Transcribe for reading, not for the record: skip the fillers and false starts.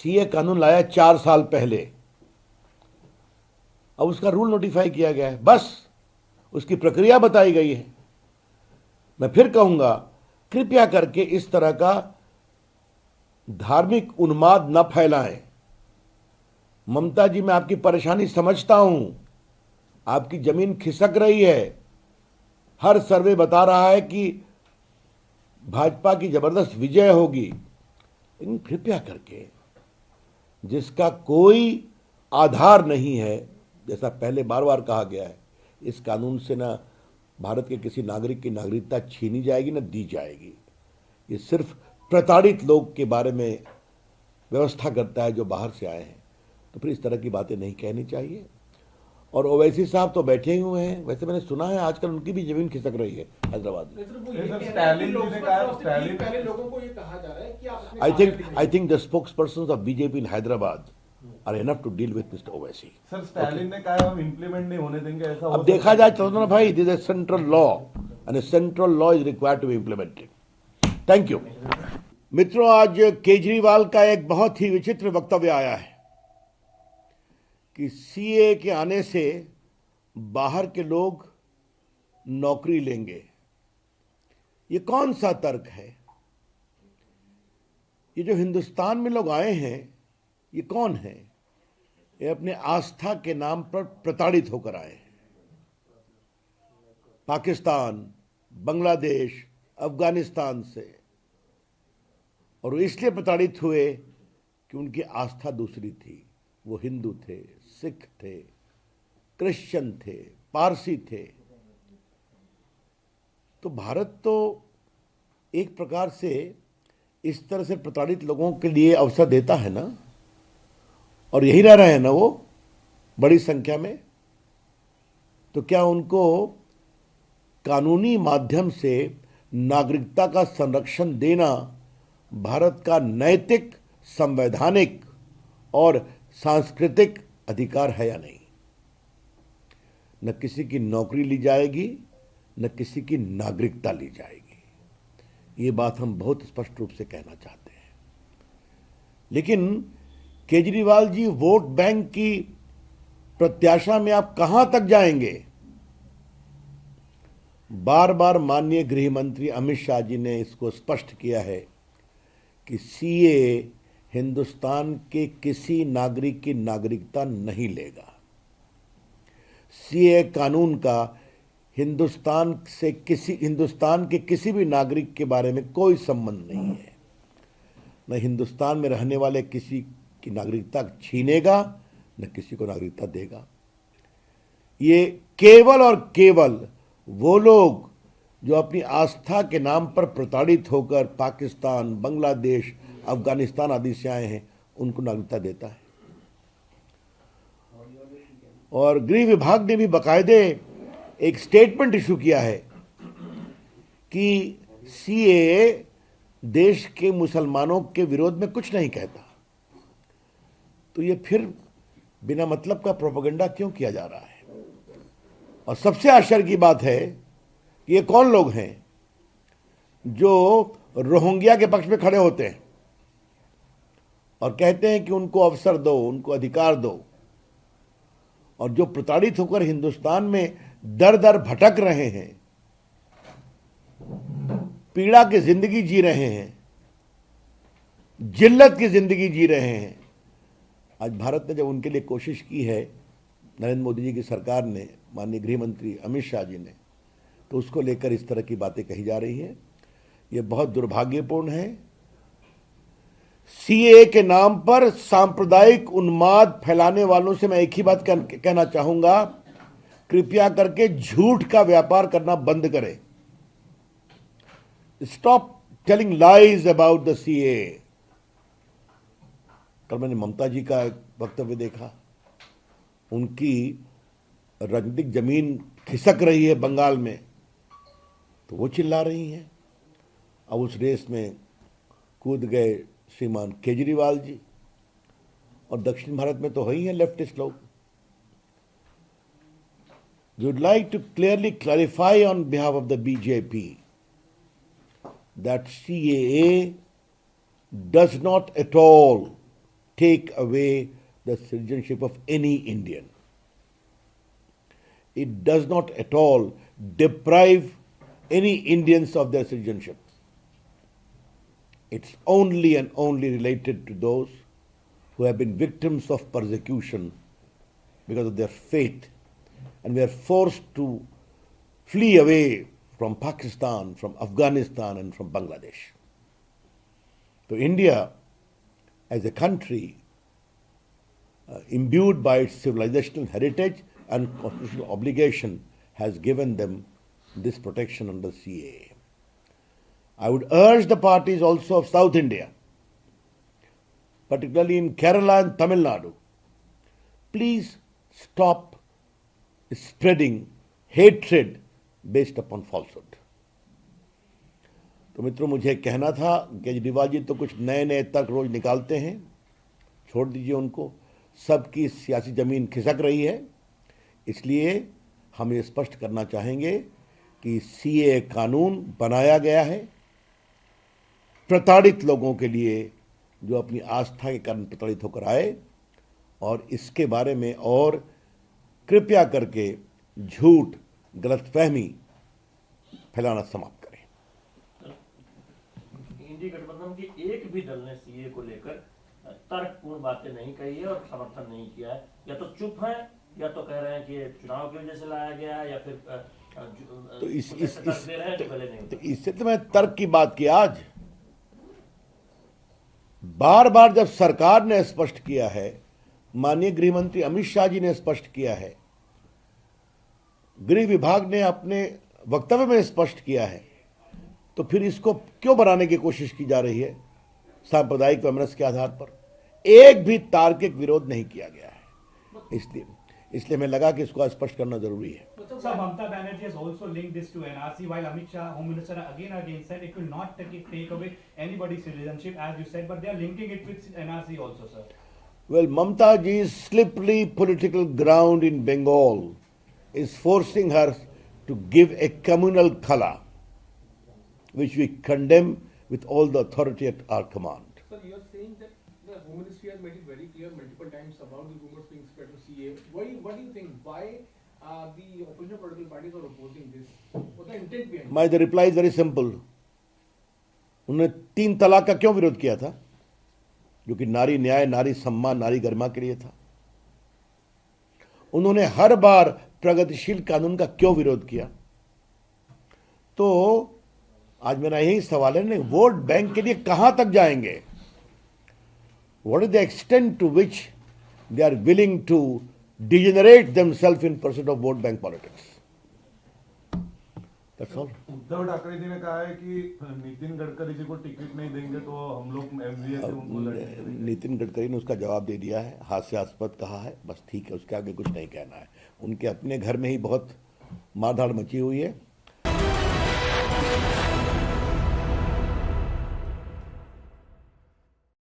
CA कानून लाया 4 साल पहले, अब उसका रूल नोटिफाई किया गया है, बस उसकी प्रक्रिया बताई गई है। मैं फिर कहूंगा, कृपया करके इस तरह का धार्मिक उन्माद न फैलाएं। ममता जी, मैं आपकी परेशानी समझता हूं, आपकी जमीन खिसक रही है। हर सर्वे बता रहा है कि भाजपा की जबरदस्त विजय होगी, लेकिन कृपया करके जिसका कोई आधार नहीं है, जैसा पहले बार बार कहा गया है, इस कानून से ना भारत के किसी नागरिक की नागरिकता छीनी जाएगी न दी जाएगी। ये सिर्फ प्रताड़ित लोग के बारे में व्यवस्था करता है जो बाहर से आए हैं। तो फिर इस तरह की बातें नहीं कहनी चाहिए। और ओवैसी साहब तो बैठे ही हुए हैं। वैसे मैंने सुना है आजकल उनकी भी जमीन खिसक रही है हैदराबाद में। I think the spokesperson of BJP in Hyderabad are enough to deal with mister Owaisi. Sir, Stalin ने कहा हम इंप्लीमेंट नहीं होने देंगे, ऐसा अब देखा जाए तो ना भाई, this is central law and a central law is required to be implemented. Thank you मित्रों। आज केजरीवाल का एक बहुत ही विचित्र वक्तव्य आया है कि सीए के आने से बाहर के लोग नौकरी लेंगे। ये कौन सा तर्क है? ये जो हिंदुस्तान में लोग आए हैं, ये कौन है? ये अपने आस्था के नाम पर प्रताड़ित होकर आए हैं। पाकिस्तान, बांग्लादेश, अफगानिस्तान से। और वो इसलिए प्रताड़ित हुए कि उनकी आस्था दूसरी थी। वो हिंदू थे, सिख थे, क्रिश्चियन थे, पारसी थे। तो भारत तो एक प्रकार से इस तरह से प्रताड़ित लोगों के लिए अवसर देता है ना, और यही रह रहे हैं ना वो बड़ी संख्या में। तो क्या उनको कानूनी माध्यम से नागरिकता का संरक्षण देना भारत का नैतिक, संवैधानिक और सांस्कृतिक अधिकार है या नहीं? न किसी की नौकरी ली जाएगी, न किसी की नागरिकता ली जाएगी। ये बात हम बहुत स्पष्ट रूप से कहना चाहते हैं। लेकिन केजरीवाल जी, वोट बैंक की प्रत्याशा में आप कहां तक जाएंगे? बार बार माननीय गृह मंत्री अमित शाह जी ने इसको स्पष्ट किया है कि सीए हिंदुस्तान के किसी नागरिक की नागरिकता नहीं लेगा। सीए कानून का हिंदुस्तान के किसी भी नागरिक के बारे में कोई संबंध नहीं है। न हिंदुस्तान में रहने वाले किसी की नागरिकता छीनेगा, न किसी को नागरिकता देगा। ये केवल और केवल वो लोग जो अपनी आस्था के नाम पर प्रताड़ित होकर पाकिस्तान, बांग्लादेश, अफगानिस्तान आदि से आए हैं, उनको नागरिकता देता है। और गृह विभाग ने भी बाकायदे एक स्टेटमेंट इशू किया है कि सीए देश के मुसलमानों के विरोध में कुछ नहीं कहता। तो ये फिर बिना मतलब का प्रोपेगेंडा क्यों किया जा रहा है? और सबसे आश्चर्य की बात है कि ये कौन लोग हैं जो रोहिंग्या के पक्ष में खड़े होते हैं और कहते हैं कि उनको अवसर दो, उनको अधिकार दो, और जो प्रताड़ित होकर हिंदुस्तान में दर दर भटक रहे हैं, पीड़ा की जिंदगी जी रहे हैं, जिल्लत की जिंदगी जी रहे हैं। आज भारत ने जब उनके लिए कोशिश की है, नरेंद्र मोदी जी की सरकार ने, माननीय गृह मंत्री अमित शाह जी ने, तो उसको लेकर इस तरह की बातें कही जा रही है। यह बहुत दुर्भाग्यपूर्ण है। सीए के नाम पर सांप्रदायिक उन्माद फैलाने वालों से मैं एक ही बात कहना चाहूंगा, कृपया करके झूठ का व्यापार करना बंद करें। Stop telling lies about the CA. कल मैंने ममता जी का एक वक्तव्य देखा, उनकी राजनीतिक जमीन खिसक रही है बंगाल में, तो वो चिल्ला रही हैं। अब उस रेस में कूद गए श्रीमान केजरीवाल जी, और दक्षिण भारत में तो ही हैं लेफ्टिस्ट लोग। We would like to clearly clarify on behalf of the BJP that CAA does not at all take away the citizenship of any Indian. It does not at all deprive any Indians of their citizenship. It's only and only related to those who have been victims of persecution because of their faith and were forced to flee away from Pakistan, from Afghanistan, and from Bangladesh. So India, as a country, imbued by its civilizational heritage and constitutional obligation, has given them this protection under CAA. I would urge the parties also of South India, particularly in Kerala and Tamil Nadu, please stop spreading hatred based upon falsehood. तो मित्रों, मुझे कहना था केजरीवाल जी तो कुछ नए नए तर्क रोज निकालते हैं, छोड़ दीजिए उनको। सबकी सियासी जमीन खिसक रही है, इसलिए हम ये स्पष्ट करना चाहेंगे कि सीए कानून बनाया गया है प्रताड़ित लोगों के लिए, जो अपनी आस्था के कारण प्रताड़ित होकर आए, और इसके बारे में और कृपया करके झूठ, गलतफहमी फैलाना समाप्त करें। इंडी गठबंधन के एक भी दल ने सीए को लेकर तर्कपूर्ण बातें नहीं कही है और समर्थन नहीं किया है, या तो चुप है या तो कह रहे हैं कि चुनाव की वजह से लाया गया है, या फिर तो नहीं। इससे तो मैं तर्क की बात की। आज बार बार जब सरकार ने स्पष्ट किया है, माननीय गृह मंत्री अमित शाह जी ने स्पष्ट किया है, गृह विभाग ने अपने वक्तव्य में स्पष्ट किया है, तो फिर इसको क्यों बनाने की कोशिश की जा रही है? सांप्रदायिक वैमनस्य के आधार पर एक भी तार्किक विरोध नहीं किया गया है। इसलिए हमें लगा कि इसको स्पष्ट करना जरूरी है। Sir, Mamata Banerjee has also linked this to NRC, while Amit Shah, Home Minister, again said it will not take away anybody's citizenship, as you said, but they are linking it with NRC also, sir. Well, Mamata ji's slippery political ground in Bengal is forcing her to give a communal khala, which we condemn with all the authority at our command. Sir, you are saying that the Home Ministry has made it very clear multiple times about the rumors being spread to CA. What do you think? Why the opposition political parties are opposing this? What's the intent behind it? My reply is very simple. उन्होंने 3 तलाक का क्यों विरोध किया था? जो कि नारी न्याय, नारी सम्मान, नारी गरिमा के लिए था। उन्होंने हर बार प्रगतिशील कानून का क्यों विरोध किया? तो आज मेरा यही सवाल है, वोट बैंक के लिए कहां तक जाएंगे? What is the extent to which they are willing to degenerate themselves in pursuit of vote bank politics? That's all. Uddhav Thackeray ji ने कहा है कि नितिन गडकरी जी को टिकट नहीं देंगे तो हम लोग एमवीए से उनको लड़ेंगे। नितिन गडकरी ने उसका जवाब दे दिया है, हास्यास्पद कहा है, बस ठीक है, उसके आगे कुछ नहीं कहना है। उनके अपने घर में ही बहुत मारधाड़ मची हुई है।